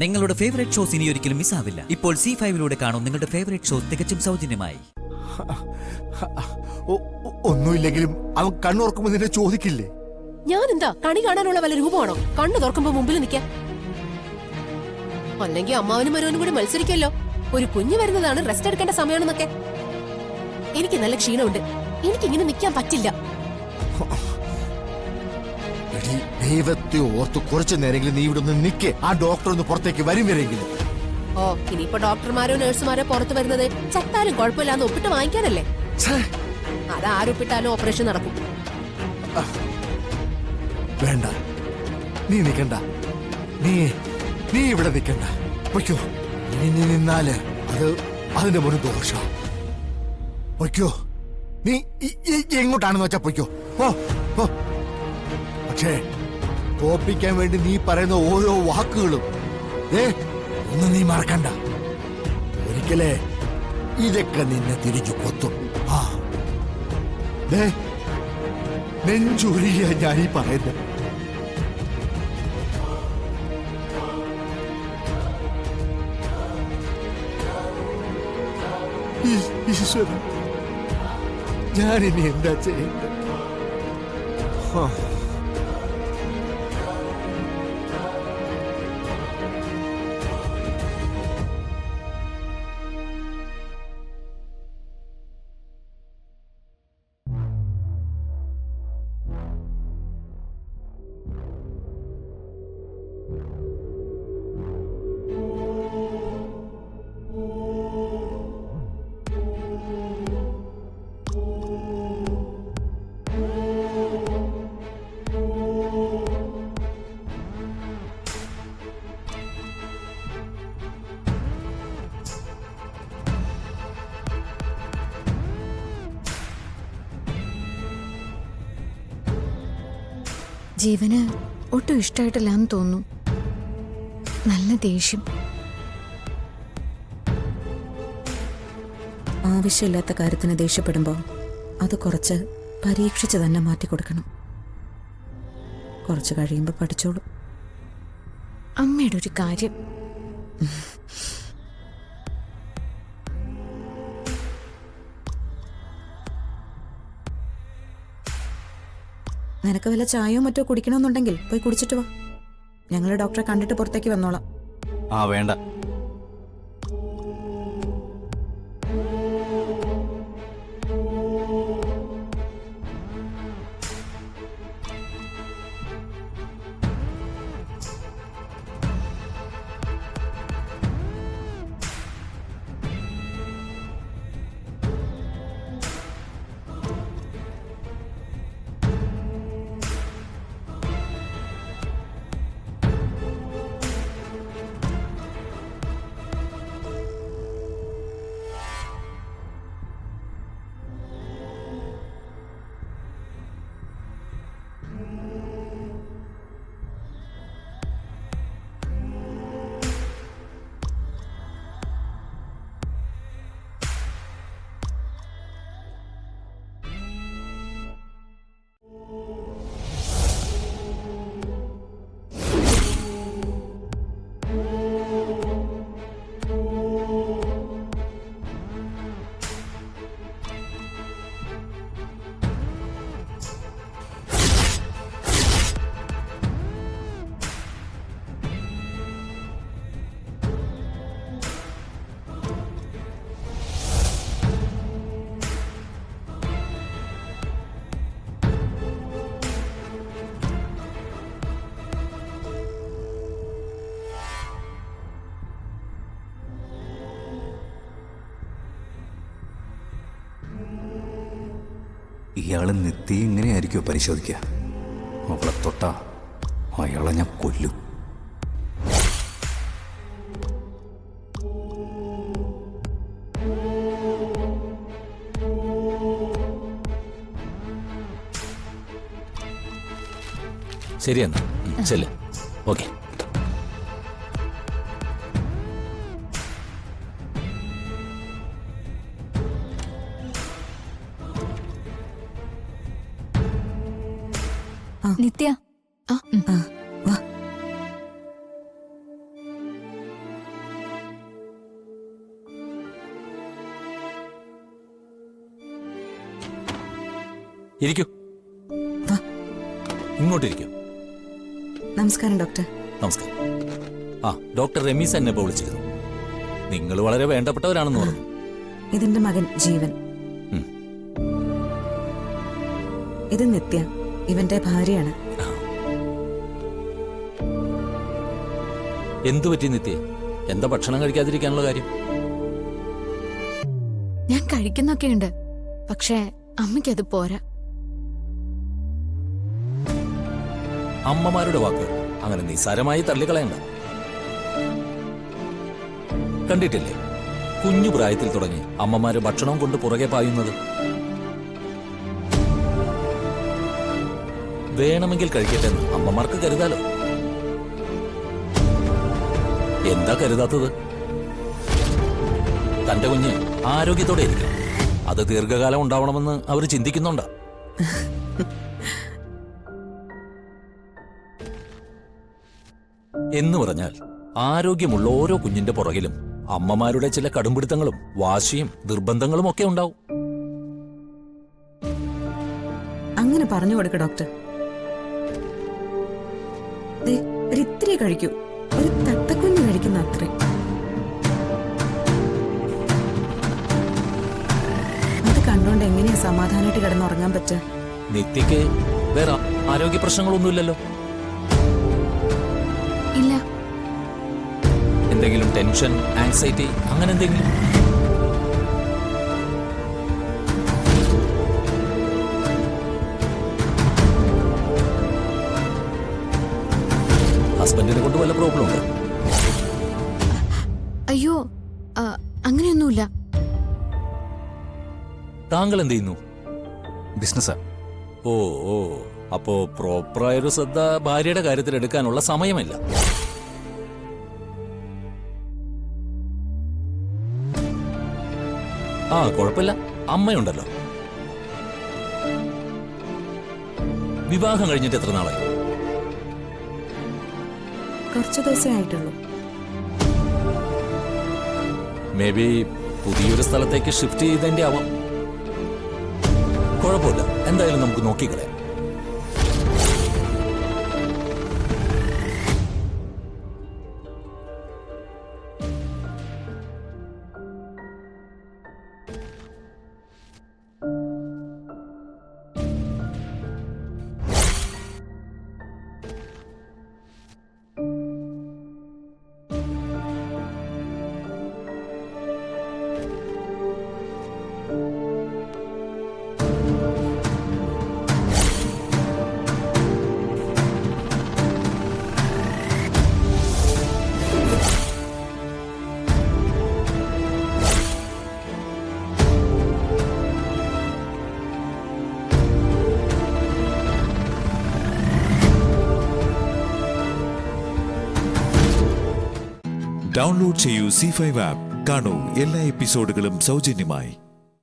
നിങ്ങളുടെ favourite shows ഇനി ഒരിക്കലും മിസ്സാവില്ല. ഇപ്പോൾ C5 കാണും നിങ്ങളുടെ ഫേവറേറ്റ് ഷോസ് തികച്ചും സൗജന്യമായി. ഒന്നുമില്ലെങ്കിലും അവൻ കണ്ണുറക്കുമ്പോ നിന്നെ ചോദിക്കില്ലേ? ഞാൻ എന്താ കണി കാണാനുള്ള വല്ല രൂപമാണോ കണ്ണു തുറക്കുമ്പോ മുമ്പിൽ നിൽക്കാൻ? അല്ലെങ്കിൽ അമ്മാവനും മരുവനും കൂടി മത്സരിക്കല്ലോ, ഒരു കുഞ്ഞു വരുന്നതാണ് റെസ്റ്റ് എടുക്കേണ്ട സമയമാണെന്നൊക്കെ. എനിക്ക് നല്ല ക്ഷീണമുണ്ട്, എനിക്കിങ്ങനെ നിൽക്കാൻ പറ്റില്ല. ദൈവത്തെ ഓർത്ത് കുറച്ചു നേരെങ്കിലും നീ ഇവിടെ ഒന്ന് നിൽക്കേ. ആ ഡോക്ടർ ഒന്ന് പുറത്തേക്ക് വരും വരെങ്കിലും. ഓ, ഇനിയിപ്പോ ഡോക്ടർമാരോ നഴ്സുമാരോ പുറത്തു വരുന്നത് ചത്താലും കുഴപ്പമില്ലാന്ന് ഒപ്പിട്ട് വാങ്ങിക്കാനല്ലേ? അതാരൊപ്പിട്ടാലും ഓപ്പറേഷൻ നടക്കും. വേണ്ട, നീ നിക്കണ്ട, നീ ഇവിടെ നിക്കണ്ട. പൊയ്ക്കോ, ഇനി നിന്നാല് അതിന്റെ ഒരു ദോഷ. പൊയ്ക്കോ, നീ എങ്ങോട്ടാണെന്ന് വെച്ചാ പൊയ്ക്കോ. പക്ഷേ തോപ്പിക്കാൻ വേണ്ടി നീ പറയുന്ന ഓരോ വാക്കുകളും ഒന്നും നീ മറക്കണ്ട. ഒരിക്കലേ ഇതൊക്കെ നിന്നെ തിരിച്ചു കൊത്തും. നെഞ്ചുരുകിയ ഞാനീ പറയുന്നത്. ഈശ്വരൻ, ഞാനിനി എന്താ ചെയ്യേണ്ടത്? ജീവന് ഒട്ടും ഇഷ്ടമായിട്ടില്ലാന്ന് തോന്നുന്നു. നല്ല ദേഷ്യം. ആവശ്യമില്ലാത്ത കാര്യത്തിന് ദേഷ്യപ്പെടുമ്പോൾ അത് കുറച്ച് പരീക്ഷിച്ച് തന്നെ മാറ്റിക്കൊടുക്കണം. കുറച്ച് കഴിയുമ്പോൾ പഠിച്ചോളൂ. അമ്മയുടെ ഒരു കാര്യം. നിനക്ക് വല്ല ചായയോ മറ്റോ കുടിക്കണമെന്നുണ്ടെങ്കിൽ പോയി കുടിച്ചിട്ട് വാ. ഞങ്ങൾ ഡോക്ടറെ കണ്ടിട്ട് പുറത്തേക്ക് വന്നോളാം. വേണ്ട, ഇയാള് നിത്യം ഇങ്ങനെയായിരിക്കുമോ പരിശോധിക്കുക? അവളെ തൊട്ടാ അയാളെ ഞാൻ കൊല്ലും. ശരിയെന്നാ ചെല്ല്. ഓക്കെ. നിത്യ, വാ. ഇരിക്കൂ. വാ. ഇങ്ങോട്ടിരിക്കൂ. നമസ്കാരം ഡോക്ടർ. നമസ്കാരം. ആ, ഡോക്ടർ റമീസ് എന്നെ ഇപ്പോൾ വിളിച്ചിരുന്നു. നിങ്ങൾ വളരെ വേണ്ടപ്പെട്ടവരാണെന്ന് പറഞ്ഞു. ഇതെന്റെ മകൻ ജീവൻ. ഉം. ഇത് നിത്യ, ഇവന്റെ ഭാര്യയാണ്. എന്തു പറ്റി നിത്യ? എന്താ ഭക്ഷണം കഴിക്കാതിരിക്കാനുള്ള കാര്യം? ഞാൻ കഴിക്കുന്നൊക്കെയുണ്ട്, പക്ഷേ അമ്മയ്ക്കത് പോരാ. അമ്മമാരുടെ വാക്ക് അങ്ങനെ നിസ്സാരമായി തള്ളിക്കളയണ്ട. കണ്ടിട്ടില്ലേ, കുഞ്ഞു പ്രായത്തിൽ തുടങ്ങി അമ്മമാര് ഭക്ഷണം കൊണ്ട് പുറകെ പായുന്നത്. വേണമെങ്കിൽ കഴിക്കട്ടെ എന്ന് അമ്മമാർക്ക് കരുതാലോ. എന്താ കരുതാത്തത്? തന്റെ കുഞ്ഞ് ആരോഗ്യത്തോടെ ഇരിക്കും, അത് ദീർഘകാലം ഉണ്ടാവണമെന്ന് അവർ ചിന്തിക്കുന്നുണ്ടാ? എന്ന് പറഞ്ഞാൽ ആരോഗ്യമുള്ള ഓരോ കുഞ്ഞിന്റെ പുറകിലും അമ്മമാരുടെ ചില കടുംപിടുത്തങ്ങളും വാശിയും നിർബന്ധങ്ങളും ഒക്കെ ഉണ്ടാവും. അങ്ങനെ പറഞ്ഞു കൊടുക്ക ഡോക്ടർ. ദേ, ഒരിത്തിരി കഴിക്കൂ. ഒരു തട്ടക്കുഞ്ഞ് കഴിക്കുന്ന അത്രേ. അത് കണ്ടോണ്ട് എങ്ങനെയാ സമാധാനമായിട്ട് കിടന്നുറങ്ങാൻ പറ്റുക? നിത്യക്ക് വേറെ ആരോഗ്യ പ്രശ്നങ്ങളൊന്നുമില്ലല്ലോ? ഇല്ല. എന്തെങ്കിലും ടെൻഷൻ, ആങ്സൈറ്റി അങ്ങനെ എന്തെങ്കിലും? ഹസ്ബൻഡിനെ കൊണ്ട് വല്ല പ്രോബ്ലം ഉണ്ടോ? അയ്യോ, അങ്ങനെയൊന്നുമില്ല. താങ്കൾ എന്ത് ചെയ്യുന്നു? ബിസിനസ്സാ. ഓ ഓ, അപ്പോ പ്രോപ്പറായൊരു ശ്രദ്ധ ഭാര്യയുടെ കാര്യത്തിൽ എടുക്കാനുള്ള സമയമില്ല. ആ, കുഴപ്പമില്ല, അമ്മയുണ്ടല്ലോ. വിവാഹം കഴിഞ്ഞിട്ട് എത്ര നാളായി? കുറച്ചു ദിവസമേ ആയിട്ടുള്ളൂ. മേ ബി പുതിയൊരു സ്ഥലത്തേക്ക് ഷിഫ്റ്റ് ചെയ്തതിന്റെ ആവാം. കുഴപ്പമില്ല, എന്തായാലും നമുക്ക് നോക്കിക്കളയാം. ഡൗൺലോഡ് ചെയ്യൂ C5 ആപ്പ്. കാണൂ എല്ലാ എപ്പിസോഡുകളും സൗജന്യമായി.